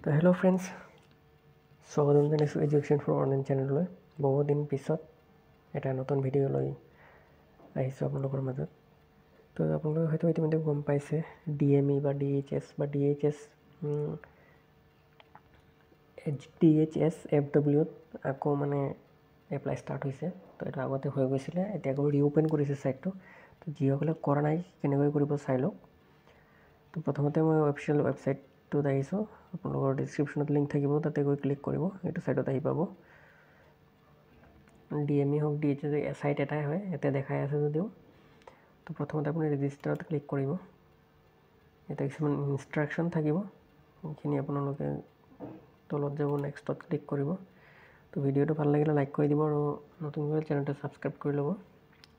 তো hello' friends, স্বাগতম জনাইছোঁ এডুকেশ্যন ফৰ অনলাইন চেনেললৈ। বহুদিন পিছত এটা নতুন ভিডিঅ' লৈ আহিছোঁ আপোনালোকৰ মাজত। তো আপোনালোকে হয়তো ইতিমধ্যে গম পাইছে DME বা DHS FWত আকৌ মানে এপ্লাই ষ্টাৰ্ট হৈছে। তো এইটো আগতে হৈ গৈছিলে, এতিয়া আকৌ ৰিঅ'পেন কৰিছে ছাইটটো। তো যিসকলে কৰা নাই কেনেকৈ কৰিব চাই লওক। তো প্ৰথমতে মই অফিচিয়েল ৱেবছাইটটোত আহিছোঁ। আপোনালোকৰ ডিছক্ৰিপশ্যনত লিংক থাকিব, তাতে গৈ ক্লিক কৰিব, এইটো ছাইটত আহি পাব। DME হওক DHS ছাইট এটাই হয়, ইয়াতে দেখাই আছে যদিও। তো প্ৰথমতে আপুনি ৰেজিষ্টাৰত ক্লিক কৰিব। ইয়াতে কিছুমান ইনষ্ট্ৰাকশ্যন থাকিব, সেইখিনি আপোনালোকে তলত যাব, নেক্সটত ক্লিক কৰিব। তো ভিডিঅ'টো ভাল লাগিলে লাইক কৰি দিব আৰু নতুনকৈ চেনেলটো ছাবস্ক্ৰাইব কৰি ল'ব।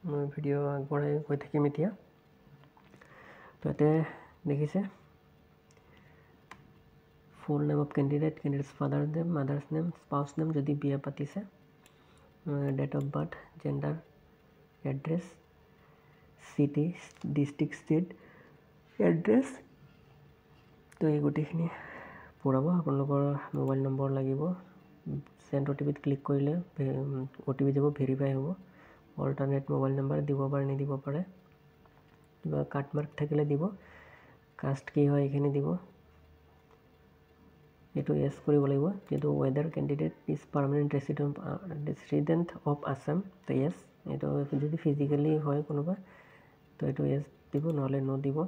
মই ভিডিঅ' আগবঢ়াই গৈ থাকিম এতিয়া। তো ইয়াতে দেখিছে full name of candidates father name, mother's name, spouse name যদি বিয়া পাতিছে, date of birth, gender, address, city, district, state, address. তো এই গোটেইখিনি পূৰাব। আপোনালোকৰ মোবাইল নম্বৰ লাগিব। চেণ্ড OTPত ক্লিক কৰিলে OTP যাব, ভেৰিফাই হ'ব। অল্টাৰনেট মোবাইল নম্বৰ দিব পাৰে, নিদিব পাৰে। কিবা কাটমাৰ্ক থাকিলে দিব। কাষ্ট কি হয় এইখিনি দিব। এইটো য়েছ কৰিব লাগিব। যিটো weather candidate is permanent resident of Assam, তো য়েছ। এইটো যদি ফিজিকেলি হয় কোনোবা, তো এইটো য়েছ দিব, নহ'লে ন' দিব।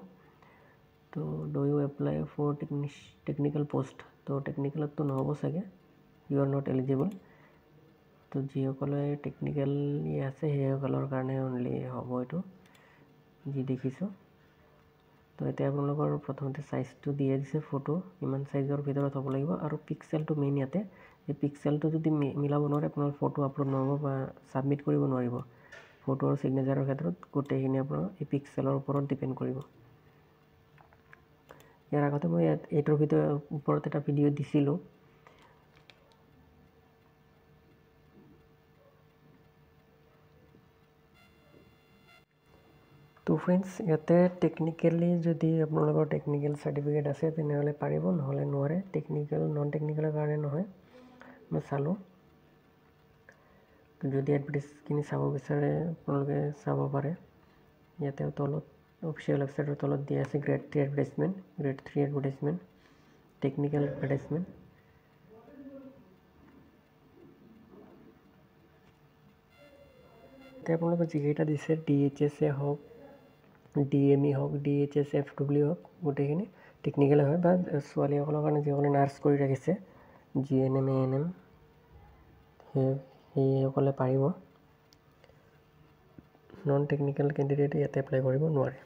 তো do you apply for technical post, তো টেকনিকেলততো নহ'ব চাগে, ইউ আৰ নট এলিজিবল। তো যিসকলে টেকনিকেলি আছে সেইসকলৰ কাৰণে অনলি হ'ব এইটো, যি দেখিছোঁ। তো এতিয়া আপোনালোকৰ প্ৰথমতে চাইজটো দিয়ে দিছে, ফটো ইমান চাইজৰ ভিতৰত হ'ব লাগিব আৰু পিক্সেলটো মেইন ইয়াতে। এই পিক্সেলটো যদি মিলাব নোৱাৰে আপোনাৰ ফটো আপলোড নহ'ব বা ছাবমিট কৰিব নোৱাৰিব। ফটো আৰু ছিগনেচাৰৰ ক্ষেত্ৰত গোটেইখিনি আপোনাৰ এই পিক্সেলৰ ওপৰত ডিপেণ্ড কৰিব। ইয়াৰ আগতে মই এইটোৰ ওপৰত এটা ভিডিঅ' দিছিলোঁ। তো ফ্ৰেণ্ডছ, ইয়াতে টেকনিকেলি যদি আপোনালোকৰ টেকনিকেল চাৰ্টিফিকেট আছে তেনেহ'লে পাৰিব, নহ'লে নোৱাৰে। নন টেকনিকেলৰ কাৰণে নহয়, মই চালোঁ। যদি এডভাৰটাইজখিনি চাব বিচাৰে আপোনালোকে চাব পাৰে। ইয়াতে তলত অফিচিয়েল ৱেবছাইটৰ তলত দিয়া আছে grade 3 advertisement, grade 3 advertisement, technical advertisement. এতিয়া আপোনালোকে যিকেইটা দিছে DHS হওক, DME হওক, DHS FW হওক, গোটেইখিনি টেকনিকেল হয়। বা ছোৱালীসকলৰ কাৰণে যিসকলে নাৰ্ছ কৰি ৰাখিছে, GNM ANM, সেইসকলে পাৰিব। নন টেকনিকেল কেণ্ডিডেটে ইয়াতে এপ্লাই কৰিব নোৱাৰে।